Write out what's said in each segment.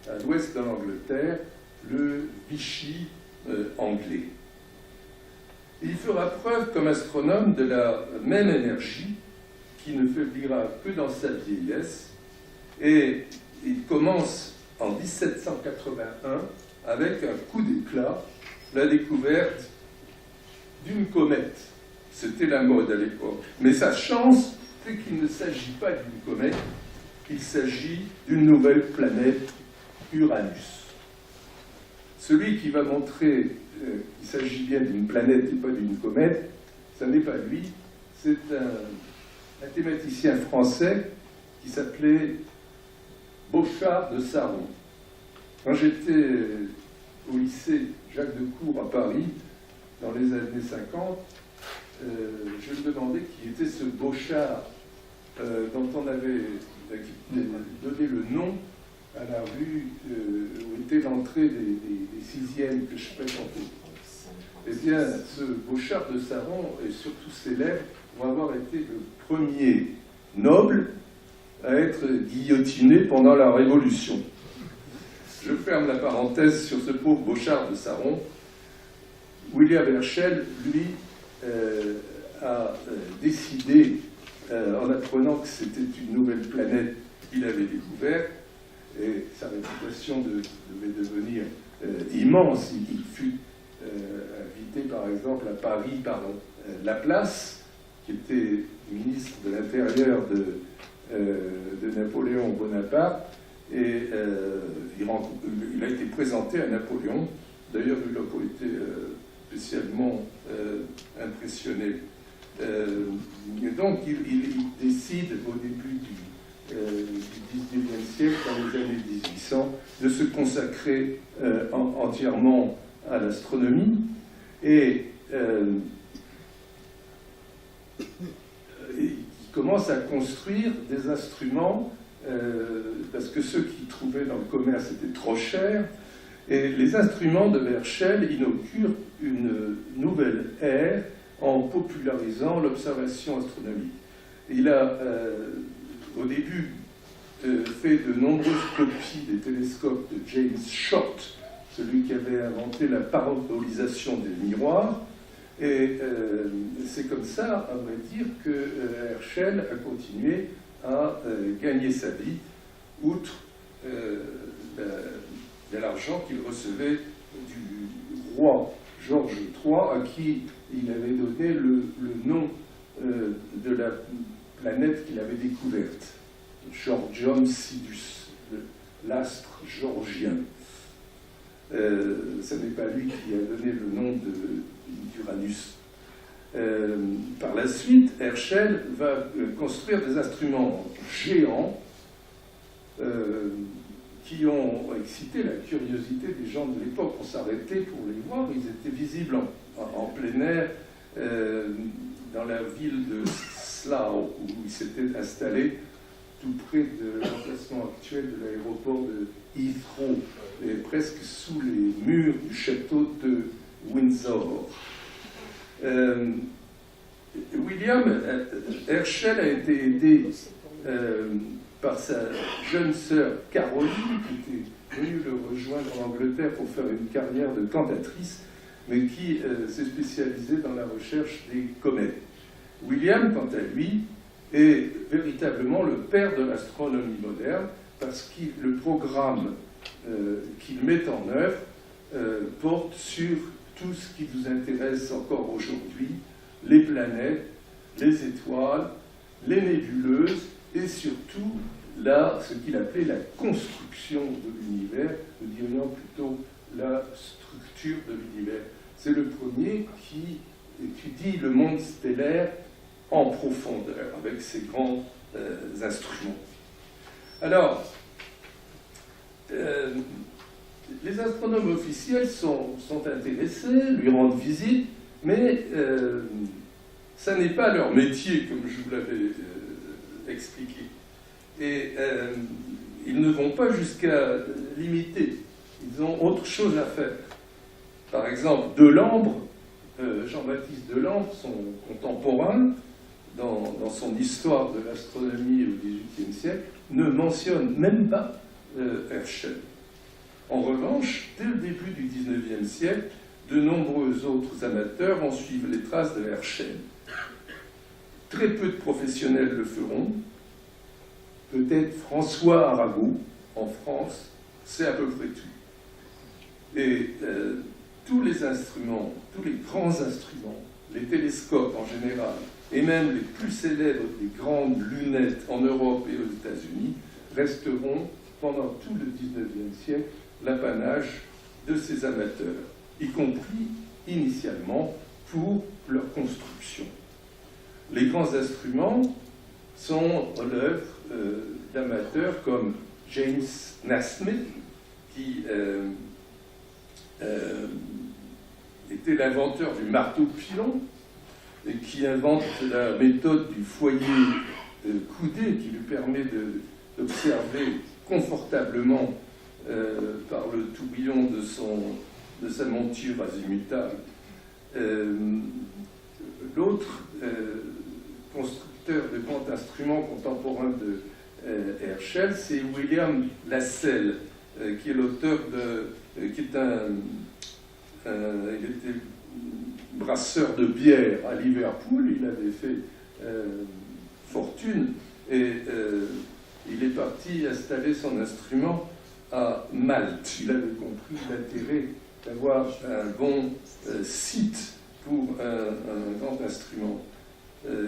à l'ouest de l'Angleterre, le Vichy anglais. Il fera preuve comme astronome de la même énergie qui ne faiblira que dans sa vieillesse, et il commence en 1781 avec un coup d'éclat, la découverte d'une comète. C'était la mode à l'époque. Mais sa chance, c'est qu'il ne s'agit pas d'une comète, il s'agit d'une nouvelle planète, Uranus. Celui qui va montrer qu'il s'agit bien d'une planète et pas d'une comète, ce n'est pas lui, c'est un mathématicien français qui s'appelait Bochart de Saron. Quand j'étais au lycée Jacques Decour à Paris, dans les années 50, je me demandais qui était ce Bochart dont on avait donné le nom à la rue où était l'entrée des sixièmes que je fréquentais. Eh bien, ce Bochart de Saron et surtout ses lèvres vont avoir été le premier noble à être guillotiné pendant la Révolution. Je ferme la parenthèse sur ce pauvre Bochart de Saron. William Herschel, lui, a décidé, en apprenant que c'était une nouvelle planète qu'il avait découverte, et sa réputation devait devenir immense. Il fut invité, par exemple, à Paris par Laplace, qui était ministre de l'Intérieur de Napoléon Bonaparte, et il a été présenté à Napoléon. D'ailleurs, il n'a pas été spécialement impressionné. Et donc, il décide au début du XIXe siècle, dans les années 1800, de se consacrer entièrement à l'astronomie, et il commence à construire des instruments parce que ceux qu'il trouvait dans le commerce étaient trop chers, et les instruments de Herschel inaugurent une nouvelle ère en popularisant l'observation astronomique. Il a au début fait de nombreuses copies des télescopes de James Short, celui qui avait inventé la parabolisation des miroirs, et c'est comme ça, à vrai dire, que Herschel a continué à gagner sa vie, outre de l'argent qu'il recevait du roi Georges III, à qui il avait donné le nom de la planète qu'il avait découverte, Georgium Sidus, l'astre georgien. Ce n'est pas lui qui a donné le nom d'Uranus. Par la suite, Herschel va construire des instruments géants qui ont excité la curiosité des gens de l'époque. On s'arrêtait pour les voir. Ils étaient visibles en plein air dans la ville de Slough, où ils s'étaient installés tout près de l'emplacement actuel de l'aéroport de Heathrow, et presque sous les murs du château de Windsor. William Herschel a été aidé par sa jeune sœur Caroline, qui était venue le rejoindre en Angleterre pour faire une carrière de cantatrice, mais qui s'est spécialisée dans la recherche des comètes. William, quant à lui, est véritablement le père de l'astronomie moderne, parce que le programme qu'il met en œuvre porte sur tout ce qui nous intéresse encore aujourd'hui, les planètes, les étoiles, les nébuleuses, et surtout ce qu'il appelait la construction de l'univers, nous dirions plutôt la structure de l'univers. C'est le premier qui étudie le monde stellaire en profondeur, avec ses grands instruments. Alors, les astronomes officiels sont intéressés, lui rendent visite, mais ça n'est pas leur métier, comme je vous l'avais expliqué. Et ils ne vont pas jusqu'à l'imiter. Ils ont autre chose à faire. Par exemple, Delambre, Jean-Baptiste Delambre, son contemporain, dans son histoire de l'astronomie au XVIIIe siècle, ne mentionne même pas Herschel. En revanche, dès le début du XIXe siècle, de nombreux autres amateurs vont suivre les traces de Herschel. Très peu de professionnels le feront. Peut-être François Arago, en France, c'est à peu près tout. Et tous les instruments, tous les grands instruments, les télescopes en général, et même les plus célèbres des grandes lunettes en Europe et aux États-Unis, resteront pendant tout le XIXe siècle l'apanage de ces amateurs, y compris initialement pour leur construction. Les grands instruments sont l'œuvre d'amateurs comme James Nasmyth, qui était l'inventeur du marteau-pilon et qui invente la méthode du foyer coudé qui lui permet d'observer confortablement par le tourbillon de sa monture azimutale. L'autre constructeur de grands instruments contemporains de Herschel, c'est William Lassell, qui est l'auteur qui est il était brasseur de bière à Liverpool, il avait fait fortune, et il est parti installer son instrument à Malte. Il avait compris l'intérêt d'avoir un bon site pour un grand instrument.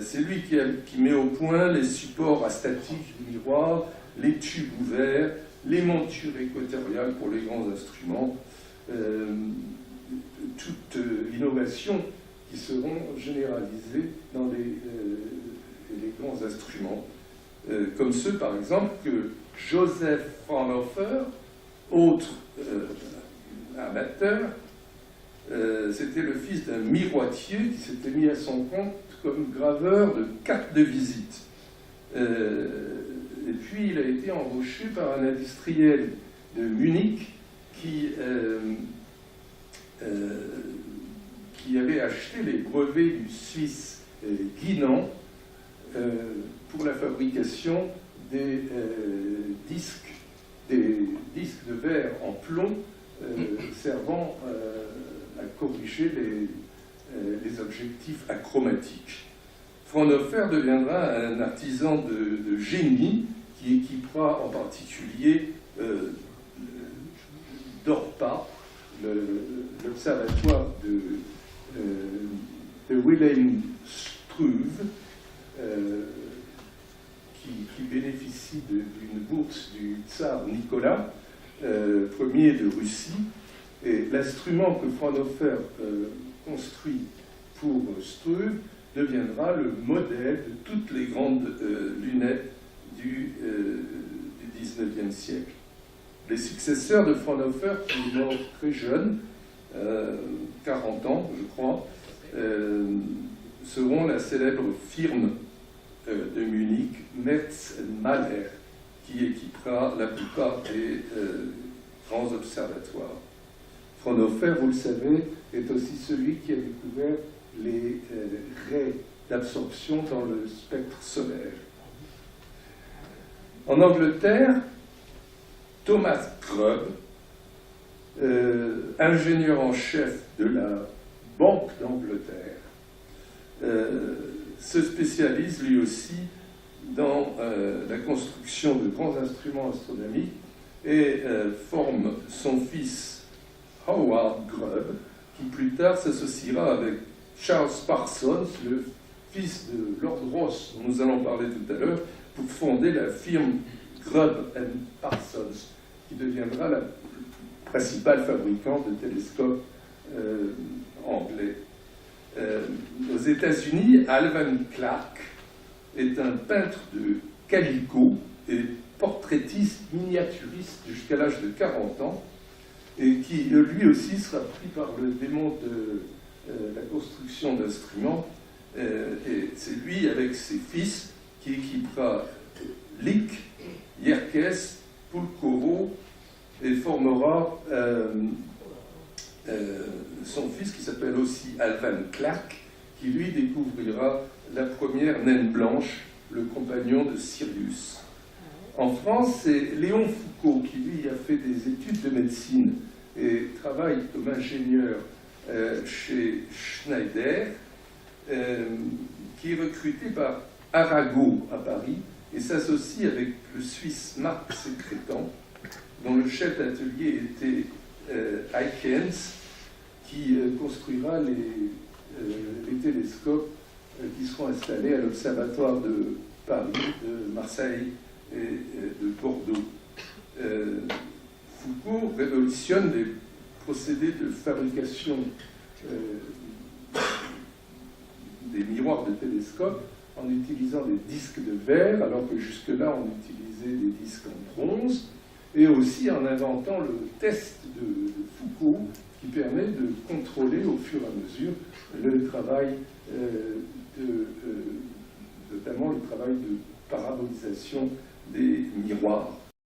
C'est lui qui met au point les supports à statique du miroir, les tubes ouverts, les montures équatoriales pour les grands instruments, toute innovation qui seront généralisées dans les grands instruments, comme ceux par exemple que Joseph Fraunhofer, autre amateur, c'était le fils d'un miroitier qui s'était mis à son compte comme graveur de cartes de visite. Et puis il a été embauché par un industriel de Munich qui avait acheté les brevets du Suisse Guinan pour la fabrication des disques de verre en plomb servant à corriger les objectifs achromatiques. Fraunhofer deviendra un artisan de génie qui équipera en particulier d'Orpa, l'observatoire de Wilhelm Struve, qui bénéficie d'une bourse du tsar Nicolas Ier de Russie. Et l'instrument que Fraunhofer construit pour Struve deviendra le modèle de toutes les grandes lunettes du XIXe siècle. Les successeurs de Fraunhofer, qui est mort très jeune, 40 ans, je crois, seront la célèbre firme de Munich, Metz & Mahler, qui équipera la plupart des grands observatoires. Fraunhofer, vous le savez, est aussi celui qui a découvert les raies d'absorption dans le spectre solaire. En Angleterre, Thomas Grubb, ingénieur en chef de la Banque d'Angleterre, se spécialise lui aussi dans la construction de grands instruments astronomiques et forme son fils Howard Grubb, qui plus tard s'associera avec Charles Parsons, le fils de Lord Rosse, dont nous allons parler tout à l'heure, pour fonder la firme Grubb & Parsons, qui deviendra la principale fabricante de télescopes anglais. Aux États-Unis, Alvan Clark est un peintre de calicot et portraitiste miniaturiste jusqu'à l'âge de 40 ans, et qui lui aussi sera pris par le démon de la construction d'instruments. Et c'est lui, avec ses fils, qui équipera Lick, Yerkes, Pulkovo, et formera son fils, qui s'appelle aussi Alvan Clark, qui lui découvrira la première naine blanche, le compagnon de Sirius. En France, c'est Léon Foucault qui, lui, a fait des études de médecine et travaille comme ingénieur chez Schneider, qui est recruté par Arago à Paris et s'associe avec le Suisse Marc Sécrétan, dont le chef d'atelier était Huygens, qui construira les télescopes qui seront installés à l'Observatoire de Paris, de Marseille et de Bordeaux. Foucault révolutionne les procédés de fabrication des miroirs de télescope en utilisant des disques de verre, alors que jusque-là on utilisait des disques en bronze, et aussi en inventant le test de Foucault qui permet de contrôler au fur et à mesure le travail, notamment le travail de parabolisation des miroirs.